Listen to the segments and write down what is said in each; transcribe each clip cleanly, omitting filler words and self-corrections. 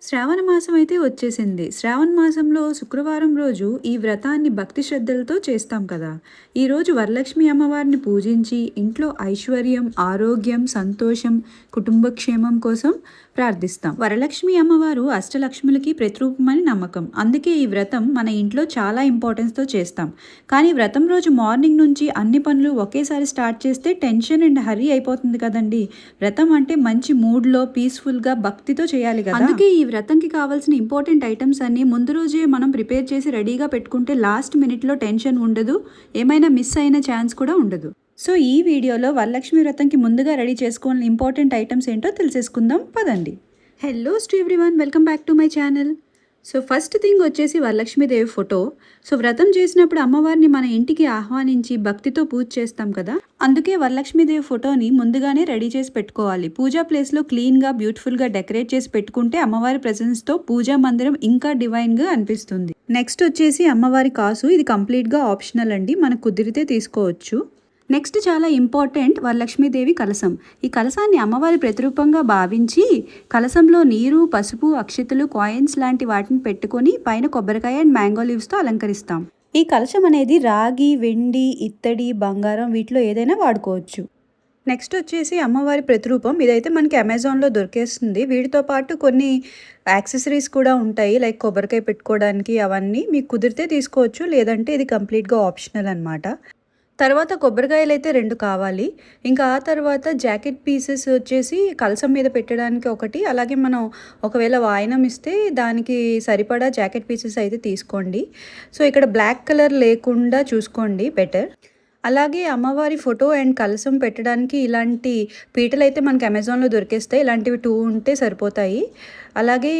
శ్రావణ మాసం అయితే వచ్చేసింది. శ్రావణ మాసంలో శుక్రవారం రోజు ఈ వ్రతాన్ని భక్తి శ్రద్ధలతో చేస్తాం కదా! ఈరోజు వరలక్ష్మి అమ్మవారిని పూజించి ఇంట్లో ఐశ్వర్యం, ఆరోగ్యం, సంతోషం, కుటుంబ క్షేమం కోసం ప్రార్థిస్తాం. వరలక్ష్మి అమ్మవారు అష్టలక్ష్ములకి ప్రతిరూపమని నమ్మకం. అందుకే ఈ వ్రతం మన ఇంట్లో చాలా ఇంపార్టెన్స్‌తో చేస్తాం. కానీ వ్రతం రోజు మార్నింగ్ నుంచి అన్ని పనులు ఒకేసారి స్టార్ట్ చేస్తే టెన్షన్ అండ్ హరీ అయిపోతుంది కదండీ! వ్రతం అంటే మంచి మూడ్‌లో పీస్‌ఫుల్‌గా భక్తితో చేయాలి కదా! అందుకే ఈ వ్రతంకి కావాల్సిన ఇంపార్టెంట్ ఐటమ్స్ అన్ని ముందు రోజే మనం ప్రిపేర్ చేసి రెడీగా పెట్టుకుంటే లాస్ట్ మినిట్లో టెన్షన్ ఉండదు, ఏమైనా మిస్ అయిన ఛాన్స్ కూడా ఉండదు. సో ఈ వీడియోలో వరలక్ష్మి వ్రతంకి ముందుగా రెడీ చేసుకోవాలని ఇంపార్టెంట్ ఐటమ్స్ ఏంటో తెలిసేసుకుందాం పదండి. Hello everyone, welcome back to my channel. So first thing వచ్చేసి వరలక్ష్మీదేవి ఫోటో. సో వ్రతం చేసినప్పుడు అమ్మవారిని మన ఇంటికి ఆహ్వానించి భక్తితో పూజ చేస్తాం కదా, అందుకే వరలక్ష్మీదేవి ఫోటోని ముందుగానే రెడీ చేసి పెట్టుకోవాలి. పూజా ప్లేస్లో క్లీన్గా బ్యూటిఫుల్గా డెకరేట్ చేసి పెట్టుకుంటే అమ్మవారి ప్రెజెన్స్తో పూజా మందిరం ఇంకా డివైన్గా అనిపిస్తుంది. నెక్స్ట్ వచ్చేసి అమ్మవారి కాసు. ఇది కంప్లీట్గా ఆప్షనల్ అండి, మనకు కుదిరితే తీసుకోవచ్చు. నెక్స్ట్ చాలా ఇంపార్టెంట్ వరలక్ష్మీదేవి కలశం. ఈ కలశాన్ని అమ్మవారి ప్రతిరూపంగా భావించి కలశంలో నీరు, పసుపు, అక్షితలు, కాయిన్స్ లాంటి వాటిని పెట్టుకొని పైన కొబ్బరికాయ అండ్ మ్యాంగో లీవ్స్తో అలంకరిస్తాం. ఈ కలశం అనేది రాగి, వెండి, ఇత్తడి, బంగారం వీటిలో ఏదైనా వాడుకోవచ్చు. నెక్స్ట్ వచ్చేసి అమ్మవారి ప్రతిరూపం. ఇదైతే మనకి అమెజాన్లో దొరికేస్తుంది. వీటితో పాటు కొన్ని యాక్సెసరీస్ కూడా ఉంటాయి, లైక్ కొబ్బరికాయ పెట్టుకోవడానికి. అవన్నీ మీకు కుదిరితే తీసుకోవచ్చు, లేదంటే ఇది కంప్లీట్గా ఆప్షనల్ అనమాట. తర్వాత కొబ్బరికాయలు అయితే 2 కావాలి. ఇంకా ఆ తర్వాత జాకెట్ పీసెస్ వచ్చేసి కలసం మీద పెట్టడానికి ఒకటి, అలాగే మనం ఒకవేళ వాయనం ఇస్తే దానికి సరిపడా జాకెట్ పీసెస్ అయితే తీసుకోండి. సో ఇక్కడ బ్లాక్ కలర్ లేకుండా చూసుకోండి బెటర్. అలాగే అమ్మవారి ఫోటో అండ్ కలసం పెట్టడానికి ఇలాంటి పీటలు అయితే మనకి అమెజాన్లో దొరికేస్తాయి. ఇలాంటివి 2 ఉంటే సరిపోతాయి. అలాగే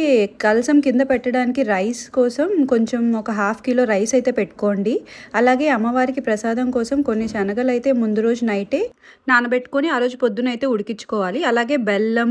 కలసం కింద పెట్టడానికి రైస్ కోసం కొంచెం ఒక 1/2 కిలో రైస్ అయితే పెట్టుకోండి. అలాగే అమ్మవారికి ప్రసాదం కోసం కొన్ని శనగలు అయితే ముందు రోజు నైటే నానబెట్టుకొని ఆ రోజు పొద్దున అయితే ఉడికించుకోవాలి. అలాగే బెల్లం,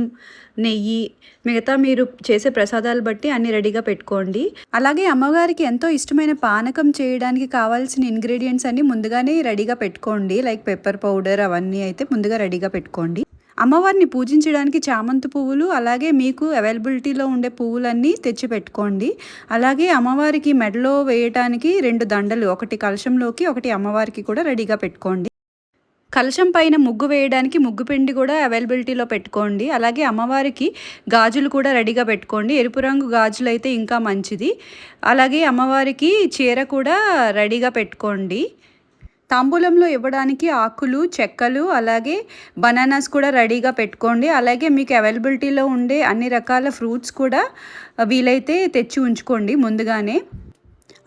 నెయ్యి, మిగతా మీరు చేసే ప్రసాదాలు బట్టి అన్ని రెడీగా పెట్టుకోండి. అలాగే అమ్మవారికి ఎంతో ఇష్టమైన పానకం చేయడానికి కావాల్సిన ఇంగ్రీడియంట్స్ అన్ని ముందుగానే రెడీగా పెట్టుకోండి, లైక్ పెప్పర్ పౌడర్ అవన్నీ అయితే ముందుగా రెడీగా పెట్టుకోండి. అమ్మవారిని పూజించడానికి చామంతి పువ్వులు, అలాగే మీకు అవైలబిలిటీలో ఉండే పువ్వులన్నీ తెచ్చి పెట్టుకోండి. అలాగే అమ్మవారికి మెడలో వేయటానికి 2 దండలు, ఒకటి కలశంలోకి, ఒకటి అమ్మవారికి కూడా రెడీగా పెట్టుకోండి. కలశం పైన ముగ్గు వేయడానికి ముగ్గు పిండి కూడా అవైలబిలిటీలో పెట్టుకోండి. అలాగే అమ్మవారికి గాజులు కూడా రెడీగా పెట్టుకోండి. ఎరుపు రంగు గాజులు అయితే ఇంకా మంచిది. అలాగే అమ్మవారికి చీర కూడా రెడీగా పెట్టుకోండి. తాంబూలంలో ఇవ్వడానికి ఆకులు, చెక్కలు, అలాగే బనానాస్ కూడా రెడీగా పెట్టుకోండి. అలాగే మీకు అవైలబిలిటీలో ఉండే అన్ని రకాల ఫ్రూట్స్ కూడా వీలైతే తెచ్చి ఉంచుకోండి ముందుగానే.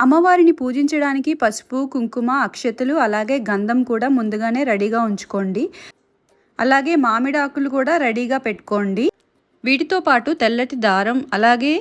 అమ్మవారిని పూజించడానికి పసుపు, కుంకుమ, అక్షతలు, అలాగే గంధం కూడా ముందుగానే రెడీగా ఉంచుకోండి. అలాగే మామిడి ఆకులు కూడా రెడీగా పెట్టుకోండి. వీటితో పాటు తెల్లటి దారం, అలాగే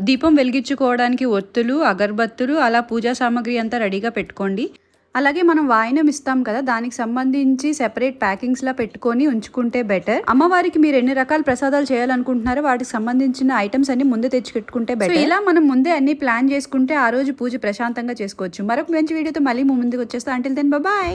దీపం వెలిగించుకోవడానికి ఒత్తులు, అగరబత్తులు, అలా పూజా సామాగ్రి అంతా రెడీగా పెట్టుకోండి. అలాగే మనం వాయనం ఇస్తాం కదా, దానికి సంబంధించి సెపరేట్ ప్యాకింగ్స్లా పెట్టుకొని ఉంచుకుంటే బెటర్. అమ్మవారికి మీరు ఎన్ని రకాల ప్రసాదాలు చేయాలనుకుంటున్నారో వాటికి సంబంధించిన ఐటమ్స్ అన్ని ముందే తెచ్చి పెట్టుకుంటే బెటర్. ఇలా మనం ముందే అన్ని ప్లాన్ చేసుకుంటే ఆ రోజు పూజ ప్రశాంతంగా చేసుకోవచ్చు. మరొక మంచి వీడియోతో మళ్ళీ ముందుకు వచ్చేస్తా. Until then bye.